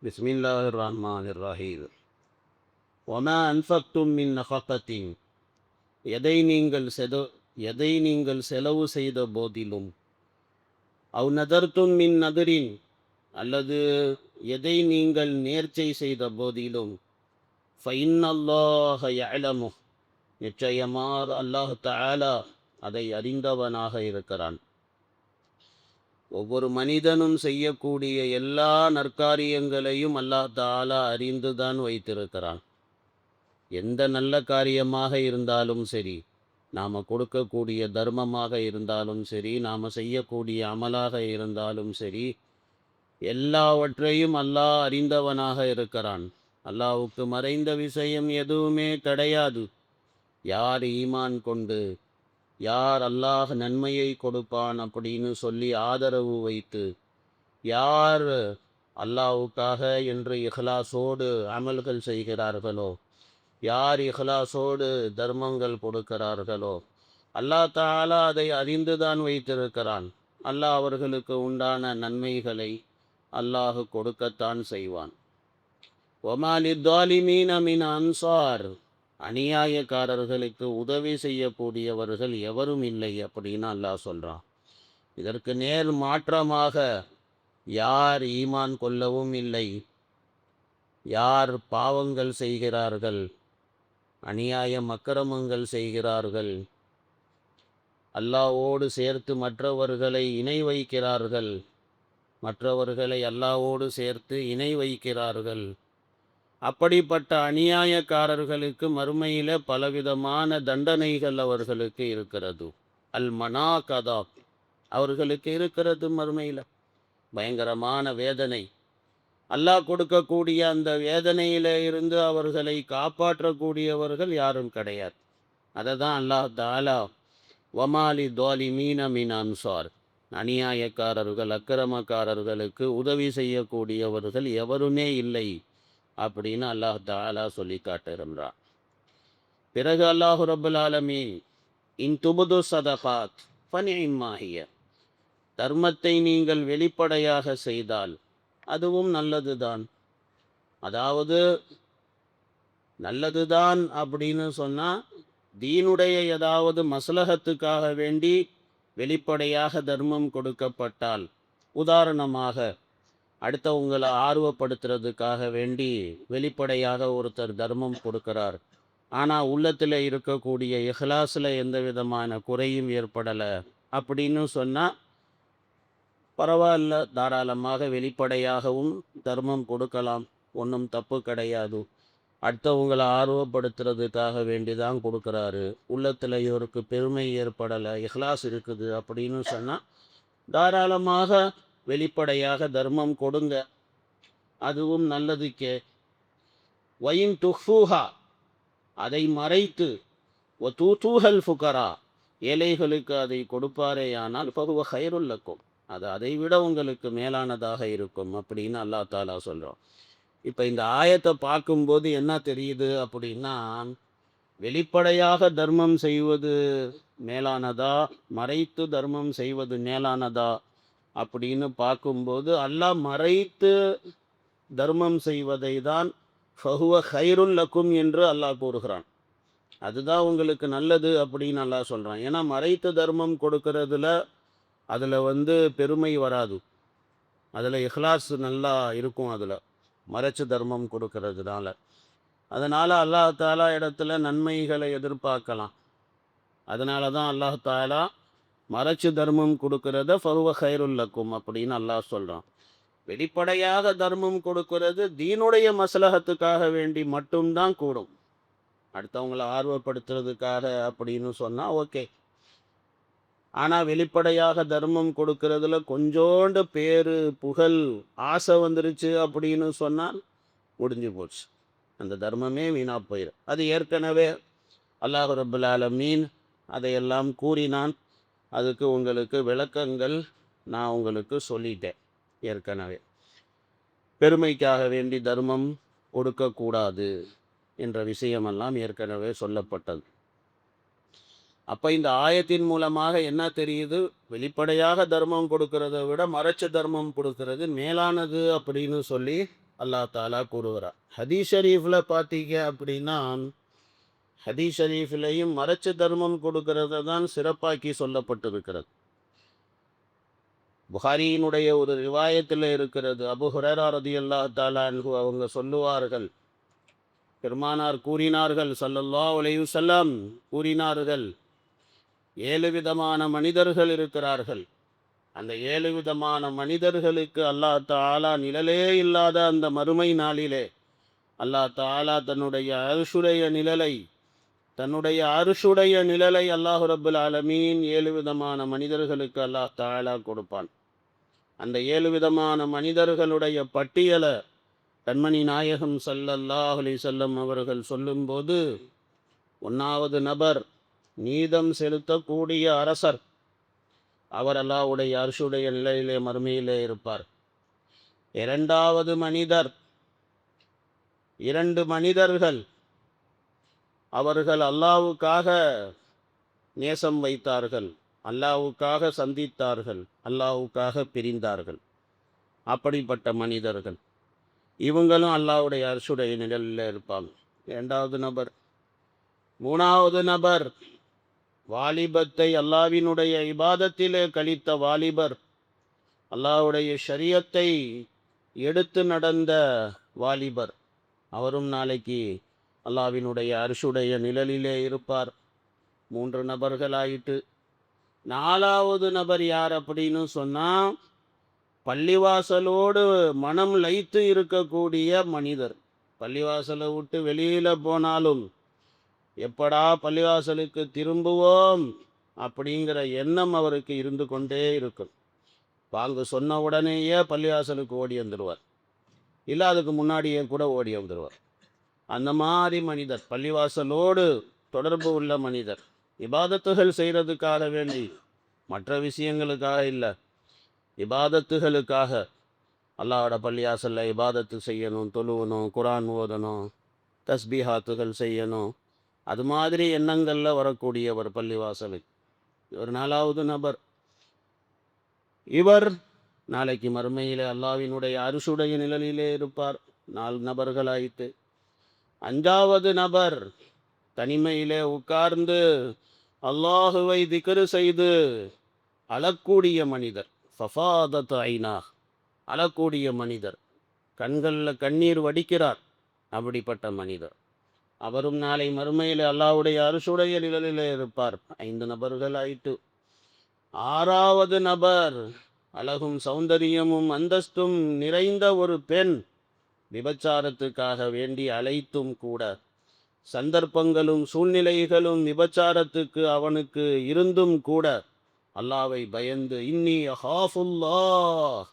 பிஸ்மில்லாஹிர்ரஹ்மானிர்ரஹீம். வமா அன்ஃபக்தும் மின் நஃபகத்தின், எதை நீங்கள் எதை நீங்கள் செலவு செய்த போதிலும், அவ் நதர்த்தும் மின் நதரின், அல்லது எதை நீங்கள் நேர்ச்சை செய்த போதிலும், ஃபைன்னல்லாஹ யஅலமு, நிச்சயமாக அல்லாஹ் தஆலா அதை அறிந்தவனாக இருக்கிறான். ஒவ்வொரு மனிதனும் செய்யக்கூடிய எல்லா நற்காரியங்களையும் அல்லாஹ் தஆலா அறிந்துதான் வைத்திருக்கிறான். எந்த நல்ல காரியமாக இருந்தாலும் சரி, நாம் கொடுக்கக்கூடிய தர்மமாக இருந்தாலும் சரி, நாம் செய்யக்கூடிய அமலாக இருந்தாலும் சரி, எல்லாவற்றையும் அல்லாஹ் அறிந்தவனாக இருக்கிறான். அல்லாஹ்வுக்கு மறைந்த விஷயம் எதுவுமே கிடையாது. யார் ஈமான் கொண்டு, யார் அல்லாஹ் நன்மையை கொடுப்பான் அப்படின்னு சொல்லி ஆதரவு வைத்து, யார் அல்லாஹ்வுக்காக என்று இஹ்லாஸோடு அமல்கள் செய்கிறார்களோ, யார் இஹ்லாஸோடு தர்மங்கள் கொடுக்கிறார்களோ, அல்லாஹ் தஆலா அதை அறிந்துதான் வைத்திருக்கிறான். அல்லாஹ் அவர்களுக்கு உண்டான நன்மைகளை அல்லாஹ் கொடுக்கத்தான் செய்வான். வமா லித்தாலிமீன மின் அன்சார், அநியாயக்காரர்களுக்கு உதவி செய்யக்கூடியவர்கள் எவரும் இல்லை அப்படின்னு அல்லாஹ் சொல்கிறான். இதற்கு நேர் மாற்றமாக யார் ஈமான் கொள்ளவும் இல்லை, யார் பாவங்கள் செய்கிறார்கள், அநியாயம் அக்கிரமங்கள் செய்கிறார்கள், அல்லாஹ்வோடு சேர்த்து மற்றவர்களை இணை வைக்கிறார்கள், மற்றவர்களை அல்லாஹ்வோடு சேர்த்து இணை வைக்கிறார்கள், அப்படிப்பட்ட அநியாயக்காரர்களுக்கு மறுமையில் பலவிதமான தண்டனைகள் அவர்களுக்கு இருக்கிறது. அல் மனாகதா, அவர்களுக்கு இருக்கிறது மறுமையில் பயங்கரமான வேதனை. அல்லாஹ் கொடுக்கக்கூடிய அந்த வேதனையில இருந்து அவர்களை காப்பாற்றக்கூடியவர்கள் யாரும் கிடையாது. அதை தான் அல்லாஹ் தஆலா வமாலி தாலிமீன மின் அன்சார், அநியாயக்காரர்கள் அக்கிரமக்காரர்களுக்கு உதவி செய்யக்கூடியவர்கள் எவருமே இல்லை அப்படின்னு அல்லாஹ் தஆலா சொல்லி காட்டுகின்றான். பிறகு அல்லாஹ் ரப்பல் ஆலமீன் இன் துபுது சதகாத் ஃபனிம்மாஹிய, தர்மத்தை நீங்கள் வெளிப்படையாக செய்தால் அதுவும் நல்லதுதான். அதாவது நல்லதுதான் அப்படின்னு சொன்னால், தீனுடைய ஏதாவது மஸ்லஹத்துக்காக வேண்டி வெளிப்படையாக தர்மம் கொடுக்கப்பட்டால், உதாரணமாக அடுத்தவங்களை ஆர்வப்படுத்துறதுக்காக வேண்டி வெளிப்படையாக ஒருத்தர் தர்மம் கொடுக்கிறார், ஆனால் உள்ளத்தில் இருக்கக்கூடிய இஹ்லாஸில் எந்த விதமான குறையும் ஏற்படலை அப்படின்னு சொன்னால் பரவாயில்ல, தாராளமாக வெளிப்படையாகவும் தர்மம் கொடுக்கலாம், ஒன்றும் தப்பு கிடையாது. அடுத்தவங்களை ஆர்வப்படுத்துறதுக்காக வேண்டி தான் கொடுக்குறாரு, உள்ளத்தில் இவருக்கு பெருமை ஏற்படலை, இஹ்லாஸ் இருக்குது அப்படின்னு சொன்னால் தாராளமாக வெளிப்படையாக தர்மம் கொடுங்க, அதுவும் நல்லதுக்கே. வயின் துஹூஹா, அதை மறைத்து, ஒ தூஹல் ஃபுகரா, ஏழைகளுக்கு அதை கொடுப்பாரேயானால் பகுவ ஹைருல்லக்கும், அது அதை விட உங்களுக்கு மேலானதாக இருக்கும் அப்படின்னு அல்லாஹ் தாலா சொல்கிறோம். இப்போ இந்த ஆயத்தை பார்க்கும்போது என்ன தெரியுது அப்படின்னா, வெளிப்படையாக தர்மம் செய்வது மேலானதா, மறைத்து தர்மம் செய்வது மேலானதா அப்படின்னு பார்க்கும்போது, அல்லாஹ் மறைத்து தர்மம் செய்வதை தான் ஃபஹுவ ஹைருல் லக்கும் என்று அல்லாஹ் கூறுகிறான். அதுதான் உங்களுக்கு நல்லது அப்படின்னு அல்லாஹ் சொல்கிறான். ஏன்னா மறைத்து தர்மம் கொடுக்கறதுல அதில் பெருமை வராது, அதில் இஹ்லாஸ் நல்லா இருக்கும், அதில் மறைச்சு தர்மம் கொடுக்கறதுனால. அதனால் அல்லாஹ் தாலா இடத்துல நன்மைகளை எதிர்பார்க்கலாம். அதனால தான் அல்லாஹ் தாலா மறைச்சு தர்மம் கொடுக்கறத ஃபஹுவ ஹைருல் லக்கும் அப்படின்னு அல்லாஹ் சொல்கிறான். வெளிப்படையாக தர்மம் கொடுக்கறது தீனுடைய மஸ்லஹத்துக்காக வேண்டி மட்டும்தான் கூடும். அடுத்தவங்களை ஆர்வப்படுத்துறதுக்காக அப்படின்னு சொன்னால் ஓகே. ஆனால் வெளிப்படையாக தர்மம் கொடுக்கறதுல கொஞ்சோண்டு பேர் புகழ் ஆசை வந்துருச்சு அப்படின்னு சொன்னால் முடிஞ்சு போச்சு, அந்த தர்மமே வீணாக போயிடும். அது ஏற்கனவே அல்லாஹ் ரப்பல் ஆலமீன் அதையெல்லாம் கூறினான். அதுக்கு உங்களுக்கு விளக்கங்கள் நான் உங்களுக்கு சொல்லிட்டேன் ஏற்கனவே. பெருமைக்காக வேண்டி தர்மம் கொடுக்கக்கூடாது என்ற விஷயமெல்லாம் ஏற்கனவே சொல்லப்பட்டது. அப்போ இந்த ஆயத்தின் மூலமாக என்ன தெரியுது, வெளிப்படையாக தர்மம் கொடுக்கறத விட மறைச்ச தர்மம் கொடுக்கறது மேலானது அப்படின்னு சொல்லி அல்லாஹ் தாலா கூறுகிறார். ஹதீஸ் ஷரீஃபில் பார்த்தீங்க அப்படின்னா, ஹதீஸ் ஷரீஃபிலையும் மறைச்சு தர்மம் கொடுக்கறத தான் சிறப்பாக்கி சொல்லப்பட்டிருக்கிறது. புகாரியினுடைய ஒரு ரிவாயத்தில் இருக்கிறது. அபூ ஹுரைரா ரலியல்லாஹு தஆலா அன்ஹு அவங்க சொல்லுவார்கள், பெருமானார் கூறினார்கள், ஸல்லல்லாஹு அலைஹி வஸல்லம் கூறினார்கள், 7 விதமான மனிதர்கள் இருக்கிறார்கள். அந்த 7 விதமான மனிதர்களுக்கு அல்லாஹ் தஆலா நிழலே இல்லாத அந்த மறுமை நாளிலே அல்லாஹ் தஆலா தன்னுடைய அர்ஷுடைய நிழலை அல்லாஹ் ரப்புல் ஆலமீன் 7 விதமான மனிதர்களுக்கு அல்லாஹ் தஆலா கொடுப்பான். அந்த 7 விதமான மனிதர்களுடைய பட்டியலை கண்மணி நாயகம் ஸல்லல்லாஹு அலைஹி வஸல்லம் அவர்கள் சொல்லும்போது, 1வது நபர் நீதம் செலுத்தக்கூடிய அரசர். அவர் அல்லாஹ்வுடைய அர்ஷுடைய நிலையிலே மறுமையிலே இருப்பார். 2வது மனிதர், 2 மனிதர்கள், அவர்கள் அல்லாஹ்வுக்காக நேசம் வைத்தார்கள், அல்லாஹ்வுக்காக சந்தித்தார்கள், அல்லாஹ்வுக்காக பிரிந்தார்கள். அப்படிப்பட்ட மனிதர்கள் இவங்களும் அல்லாஹ்வுடைய அர்ஷுடைய நிழலில் இருப்பாங்க. 2வது நபர். 3வது நபர், வாலிபத்தை அல்லாஹ்வினுடைய இபாதத்திலே கழித்த வாலிபர், அல்லாஹ்வுடைய ஷரியத்தை எடுத்து நடந்த வாலிபர். அவரும் நாளைக்கு அல்லாஹ்வினுடைய அர்ஷுடைய நிழலிலே இருப்பார். 3 நபர்களாயிட்டு. 4வது நபர் யார் அப்படின்னு சொன்னால், பள்ளிவாசலோடு மனம் லயித்து இருக்கக்கூடிய மனிதர். பள்ளிவாசலை விட்டு வெளியில் போனாலும் எப்படா பள்ளிவாசலுக்கு திரும்புவோம் அப்படிங்கிற எண்ணம் அவருக்கு இருந்து கொண்டே இருக்கும். வாங்க சொன்ன உடனேயே பள்ளிவாசலுக்கு ஓடி வந்துடுவார், இல்லை அதுக்கு முன்னாடியே கூட ஓடி வந்துடுவார். அந்த மாதிரி மனிதர், பள்ளிவாசலோடு தொடர்பு உள்ள மனிதர், இபாதத்துகள் செய்கிறதுக்காக வேண்டி, மற்ற விஷயங்களுக்காக இல்லை, இபாதத்துகளுக்காக அல்லாஹ்வோட பள்ளிவாசலில் இபாதத்து செய்யணும், தொழுவணும், குரான் ஓதணும், தஸ்பீஹாத்துகள் செய்யணும், அது மாதிரி எண்ணங்களில் வரக்கூடியவர் பள்ளிவாசலுக்கு. ஒரு 4வது நபர். இவர் நாளைக்கு மறுமையிலே அல்லாஹ்வினுடைய அர்ஷுடைய நிழலிலே இருப்பார். 4 நபர்களாயிட்டு. 5வது நபர், தனிமையிலே உட்கார்ந்து அல்லாஹுவை திக்ரு செய்து அழக்கூடிய மனிதர். ஃபஃபாதத் ஐனா, அழக்கூடிய மனிதர், கண்களில் கண்ணீர் வடிக்கிறார், அப்படிப்பட்ட மனிதர். அவரும் நாளை மறுமையில் அல்லாஹ்வுடைய அர்ஷுடைய நிழலிலே இருப்பார். 5 நபர்கள் ஆயிட்டு. 6வது நபர், அழகும் சௌந்தரியமும் அந்தஸ்தும் நிறைந்த ஒரு பெண், விபச்சாரத்துக்காக வேண்டி அழைத்தும் கூட, சந்தர்ப்பங்களும் சூழ்நிலைகளும் விபச்சாரத்துக்கு அவனுக்கு இருந்தும் கூட, அல்லாஹ்வை பயந்து, இன்னி அஹாஃபுல்லாஹ்,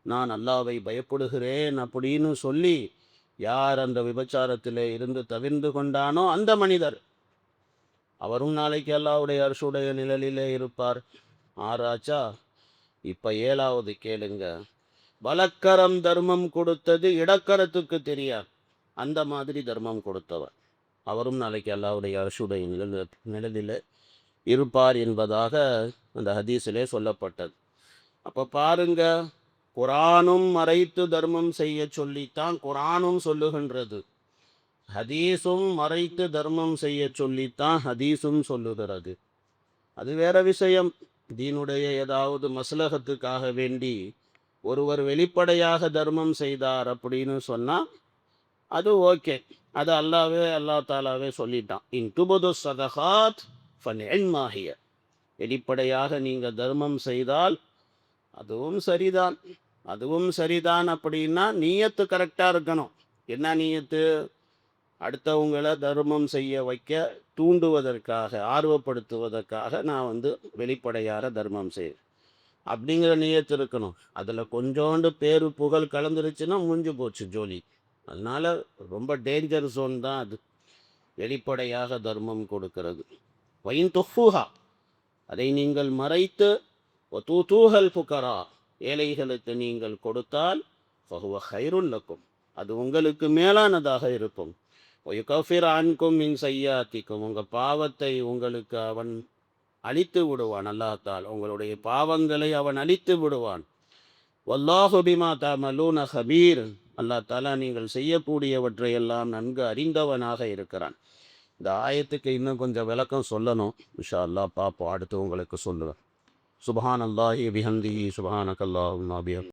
நான் அல்லாஹ்வை பயப்படுகிறேன் அப்படின்னு சொல்லி யார் அந்த விபச்சாரத்திலே இருந்து தவிர்ந்து கொண்டானோ அந்த மனிதர், அவரும் நாளைக்கு அல்லாஹ்வுடைய அர்ஷுடைய நிழலிலே இருப்பார். 6 ஆச்சா? இப்போ 7வது கேளுங்க. வலக்கரம் தர்மம் கொடுத்தது இடக்கரத்துக்கு தெரியாது, அந்த மாதிரி தர்மம் கொடுத்தவர், அவரும் நாளைக்கு அல்லாஹ்வுடைய அர்ஷுடைய நிழலில் இருப்பார் என்பதாக அந்த ஹதீஸிலே சொல்லப்பட்டது. அப்போ பாருங்க, குரானும் மறைத்து தர்மம் செய்ய சொல்லித்தான் குரானும் சொல்லுகின்றது, ஹதீஸும் மறைத்து தர்மம் செய்ய சொல்லித்தான் ஹதீஸும் சொல்லுகிறது. அது வேற விஷயம். தீனுடைய ஏதாவது மஸ்லஹத்துக்காக வேண்டி ஒருவர் வெளிப்படையாக தர்மம் செய்தார் அப்படின்னு சொன்னால் அது ஓகே, அது அல்லாஹ் தாலாவே சொல்லிட்டான், இன் துபது சதகாத் ஃபனிஅமாஹிய, வெளிப்படையாக நீங்கள் தர்மம் செய்தால் அதுவும் சரிதான் அப்படின்னா நீயத்து கரெக்டாக இருக்கணும். என்ன நீயத்து? அடுத்தவங்களை தர்மம் செய்ய வைக்க தூண்டுவதற்காக, ஆர்வப்படுத்துவதற்காக நான் வெளிப்படையாக தர்மம் செய்வேன் அப்படிங்கிற நீயத்து இருக்கணும். அதில் கொஞ்சோண்டு பேரு புகழ் கலந்துருச்சுன்னா முடிஞ்சு போச்சு ஜோலி. அதனால ரொம்ப டேஞ்சர் ஜோன் தான் அது, வெளிப்படையாக தர்மம் கொடுக்கிறது. வைன் துஃபுஹா, அதை நீங்கள் மறைத்து, வதூதூஹல் ஃபுகரா, ஏழைகளுக்கு நீங்கள் கொடுத்தால், ஃபஹுவ கைருல் லக்கும், அது உங்களுக்கு மேலானதாக இருக்கும். வயுகஃபிர் அன்கும் மின் சய்யாத்திக்கும், உங்கள் பாவத்தை உங்களுக்கு அவன் அழித்து விடுவான். அல்லாஹ் தஆலா உங்களுடைய பாவங்களை அவன் அழித்து விடுவான். வல்லாஹு பிமா தஅமலூன ஹபீர். அல்லாஹ் தஆலா நீங்கள் செய்யக்கூடியவற்றையெல்லாம் நன்கு அறிந்தவனாக இருக்கிறான். இந்த ஆயத்துக்கு இன்னும் கொஞ்சம் விளக்கம் சொல்லணும். இன்ஷா அல்லாஹ் பார்ப்போம். அடுத்து உங்களுக்கு சொல்லுவேன். சுப்ஹானல்லாஹி பிஹம்திஹி சுப்ஹானக்கல்லாஹும்ம பிஹம்